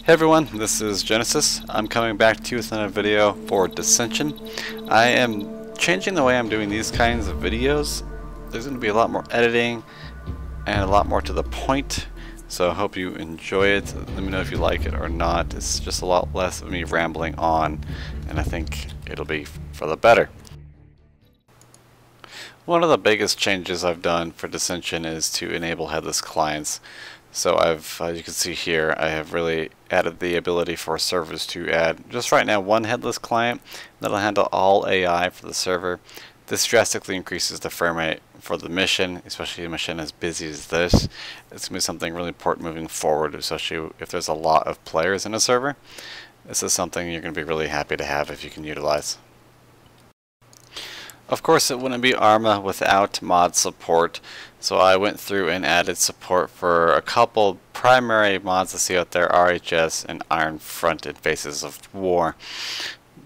Hey everyone, this is Genesis. I'm coming back to you with another video for Dissension. I am changing the way I'm doing these kinds of videos. There's going to be a lot more editing and a lot more to the point, so I hope you enjoy it. Let me know if you like it or not. It's just a lot less of me rambling on, and I think it'll be for the better. One of the biggest changes I've done for Dissension is to enable headless clients. So you can see here, I have really added the ability for servers to add, just right now, one headless client that'll handle all AI for the server. This drastically increases the frame rate for the mission, especially a mission as busy as this. It's going to be something really important moving forward, especially if there's a lot of players in a server. This is something you're going to be really happy to have if you can utilize. Of course, it wouldn't be Arma without mod support, so I went through and added support for a couple primary mods I see out there, RHS and Iron Front in Faces of War.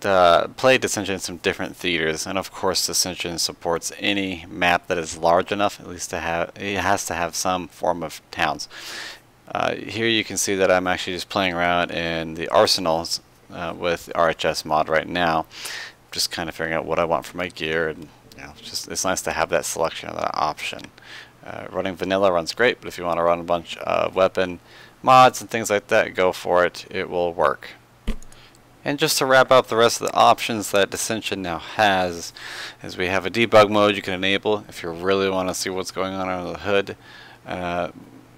Play Dissension in some different theaters, and of course Dissension supports any map that is large enough, at least it has to have some form of towns. Here you can see that I'm actually just playing around in the arsenals with the RHS mod right now. Just kind of figuring out what I want for my gear, and it's nice to have that selection of that option. Running vanilla runs great, but if you want to run a bunch of weapon mods and things like that, go for it. It will work. And just to wrap up the rest of the options that Dissension now has, is we have a debug mode you can enable if you really want to see what's going on under the hood.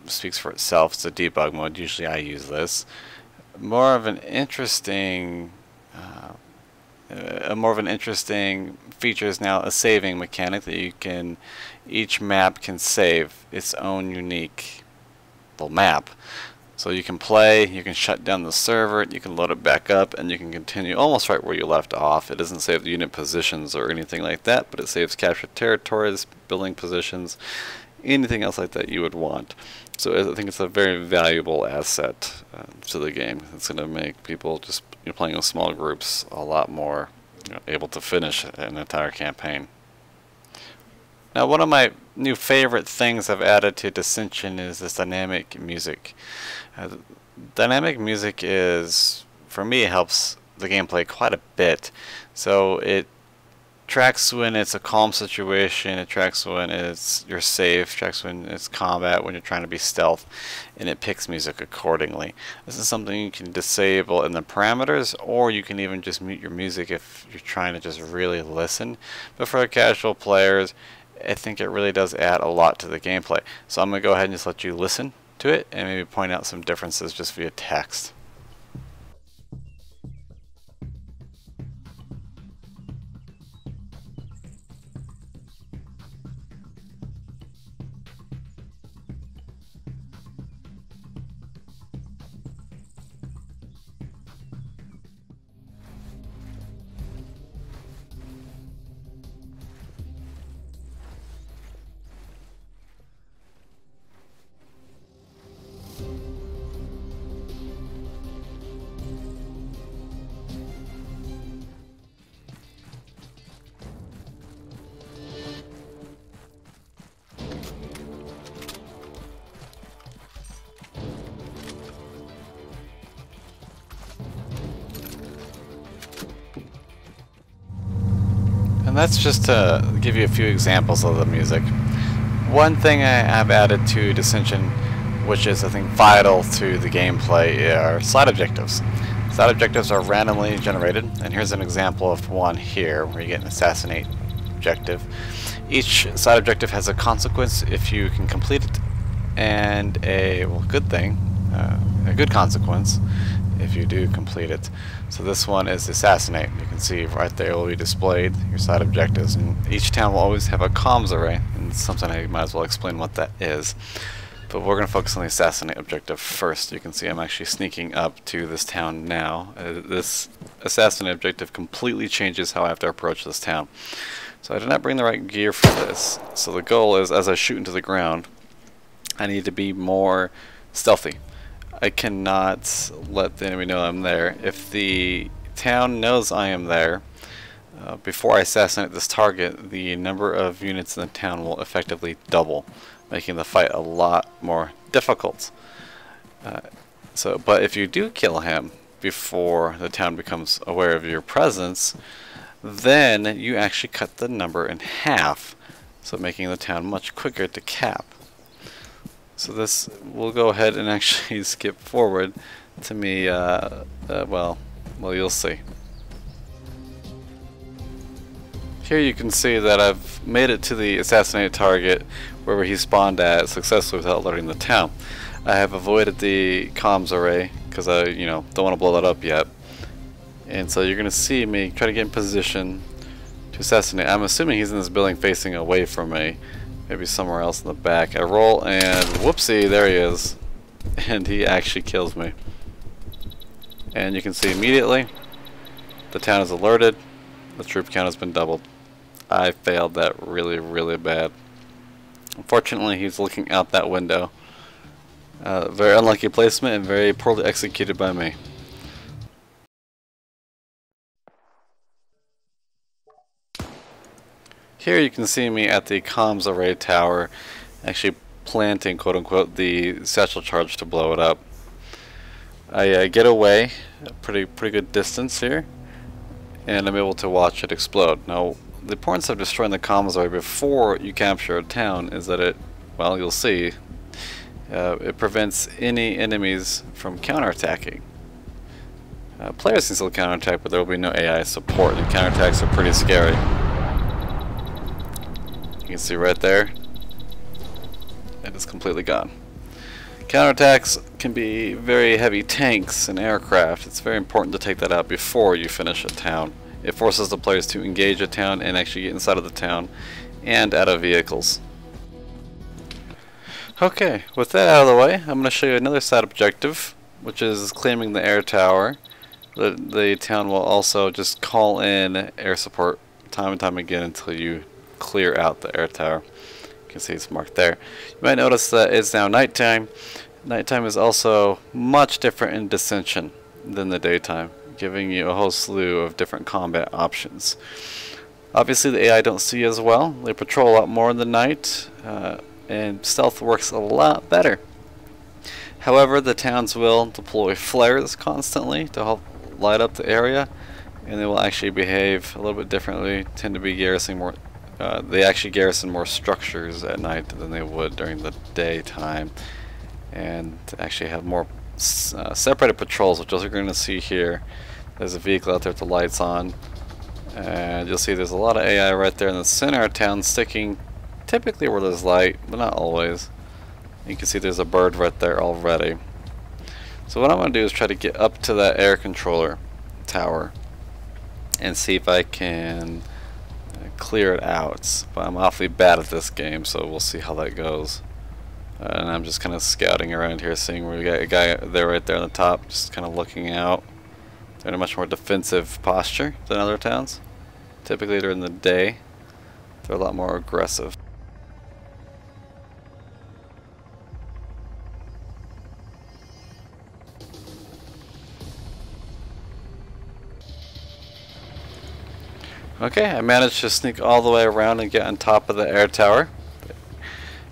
Speaks for itself. It's a debug mode. Usually I use this. More of an interesting feature is now a saving mechanic that each map can save its own unique little map. So you can play, you can shut down the server, you can load it back up, and you can continue almost right where you left off. It doesn't save the unit positions or anything like that, but it saves captured territories, building positions, anything else like that you would want. So I think it's a very valuable asset to the game. It's going to make people just playing with small groups a lot more able to finish an entire campaign. Now, one of my new favorite things I've added to Dissension is this dynamic music. Dynamic music for me, it helps the gameplay quite a bit. So it tracks when it's a calm situation, it tracks when you're safe, tracks when it's combat, when you're trying to be stealth, and it picks music accordingly. This is something you can disable in the parameters, or you can even just mute your music if you're trying to just really listen. But for the casual players, I think it really does add a lot to the gameplay. So I'm going to go ahead and just let you listen to it and maybe point out some differences just via text. And that's just to give you a few examples of the music. One thing I have added to Dissension, which is I think vital to the gameplay, are side objectives. Side objectives are randomly generated, and here's an example of one here where you get an assassinate objective. Each side objective has a consequence if you can complete it, and a good consequence if you do complete it. So this one is assassinate. You can see right there will be displayed your side objectives, and each town will always have a comms array, and something I might as well explain what that is. But we're going to focus on the assassinate objective first. You can see I'm actually sneaking up to this town now. This assassinate objective completely changes how I have to approach this town. So I did not bring the right gear for this. So the goal is, as I shoot into the ground, I need to be more stealthy. I cannot let the enemy know I'm there. If the town knows I am there, before I assassinate this target, the number of units in the town will effectively double, making the fight a lot more difficult. So, but if you do kill him before the town becomes aware of your presence, then you actually cut the number in half, so making the town much quicker to cap. So this, we'll go ahead and actually skip forward to me, well, you'll see. Here you can see that I've made it to the assassinated target wherever he spawned at successfully without alerting the town. I have avoided the comms array because I, don't want to blow that up yet. And so you're going to see me try to get in position to assassinate. I'm assuming he's in this building facing away from me. Maybe somewhere else in the back. I roll and whoopsie, there he is. And he actually kills me. And you can see immediately the town is alerted. The troop count has been doubled. I failed that really, really bad. Unfortunately, he's looking out that window. Very unlucky placement and very poorly executed by me. Here you can see me at the comms array tower, actually planting, quote unquote, the satchel charge to blow it up. I get away a pretty good distance here, and I'm able to watch it explode. Now, the importance of destroying the comms array before you capture a town is that it, well, you'll see, it prevents any enemies from counterattacking. Players can still counterattack, but there will be no AI support, and counterattacks are pretty scary. You can see right there, it is completely gone. Counterattacks can be very heavy tanks and aircraft. It's very important to take that out before you finish a town. It forces the players to engage a town and actually get inside of the town and out of vehicles. Okay, with that out of the way, I'm going to show you another side objective, which is claiming the air tower. The town will also just call in air support time and time again until you clear out the air tower. You can see it's marked there. You might notice that it's now nighttime. Nighttime is also much different in Dissension than the daytime, giving you a whole slew of different combat options. Obviously the AI don't see as well. They patrol a lot more in the night, and stealth works a lot better. However, the towns will deploy flares constantly to help light up the area, and they will actually behave a little bit differently, tend to be garrisoning more. They actually garrison more structures at night than they would during the daytime, and actually have more separated patrols, which you're going to see here. There's a vehicle out there with the lights on, and you'll see there's a lot of AI right there in the center of town, sticking typically where there's light, but not always. You can see there's a bird right there already. So what I'm going to do is try to get up to that air controller tower and see if I can clear it out. But I'm awfully bad at this game, so we'll see how that goes. And I'm just kind of scouting around here, seeing where we got a guy there, right there on the top, just kind of looking out. They're in a much more defensive posture than other towns. Typically during the day, they're a lot more aggressive. Okay, I managed to sneak all the way around and get on top of the air tower.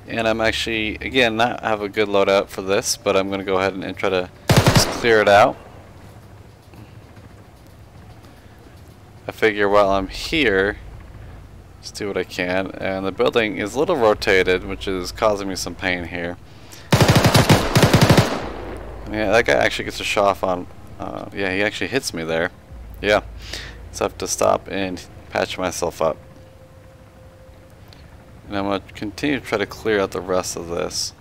And I'm actually, again, not have a good loadout for this, but I'm going to go ahead and try to just clear it out. I figure while I'm here, just do what I can. And the building is a little rotated, which is causing me some pain here. Yeah, that guy actually gets a shot on. Yeah, he actually hits me there. Yeah, so I have to stop and patch myself up. And I'm going to continue to try to clear out the rest of this.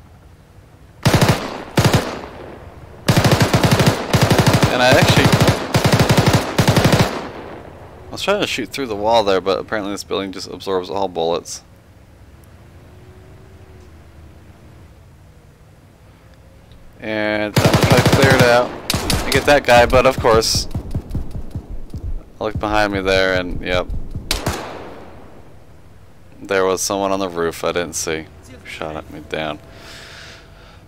And I was trying to shoot through the wall there, but apparently this building just absorbs all bullets. And I'm going to try to clear it out and get that guy, but of course, I looked behind me there and yep, there was someone on the roof I didn't see. Shot at me down.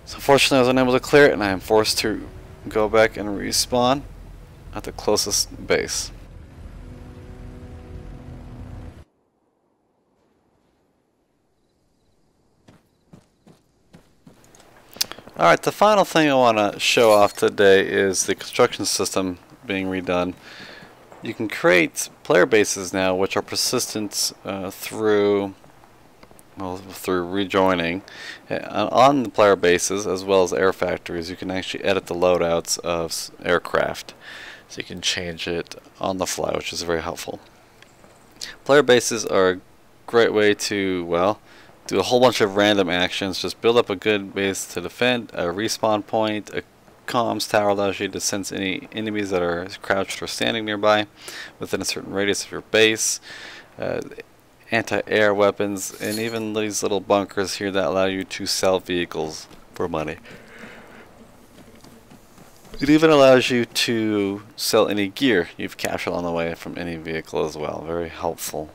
So unfortunately I was unable to clear it, and I am forced to go back and respawn at the closest base. Alright, the final thing I want to show off today is the construction system being redone. You can create player bases now which are persistent through rejoining. On the player bases as well as air factories, you can actually edit the loadouts of aircraft. So you can change it on the fly, which is very helpful. Player bases are a great way to, well, do a whole bunch of random actions. Just build up a good base to defend, a respawn point, a comms tower allows you to sense any enemies that are crouched or standing nearby within a certain radius of your base, anti-air weapons, and even these little bunkers here that allow you to sell vehicles for money. It even allows you to sell any gear you've captured on the way from any vehicle as well. Very helpful.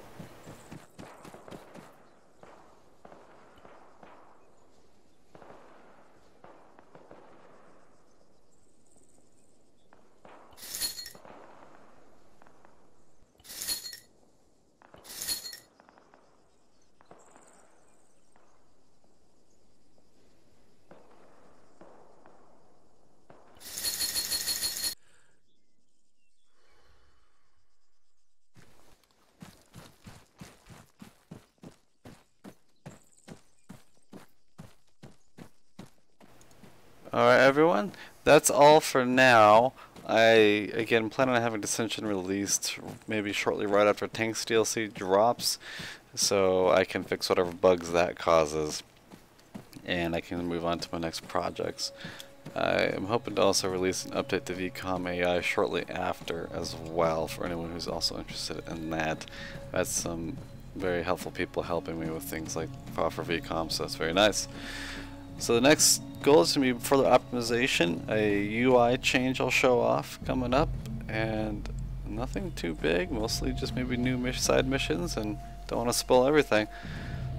Alright everyone, that's all for now. I again plan on having Dissension released maybe shortly right after Tanks DLC drops, so I can fix whatever bugs that causes and I can move on to my next projects. I am hoping to also release an update to VCOM AI shortly after as well for anyone who's also interested in that. That's some very helpful people helping me with things like for VCOM, so that's very nice. So the next goal is going to be further optimization, a UI change I'll show off coming up, and nothing too big, mostly just maybe new side missions, and don't want to spoil everything.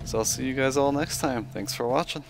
So I'll see you guys all next time. Thanks for watching.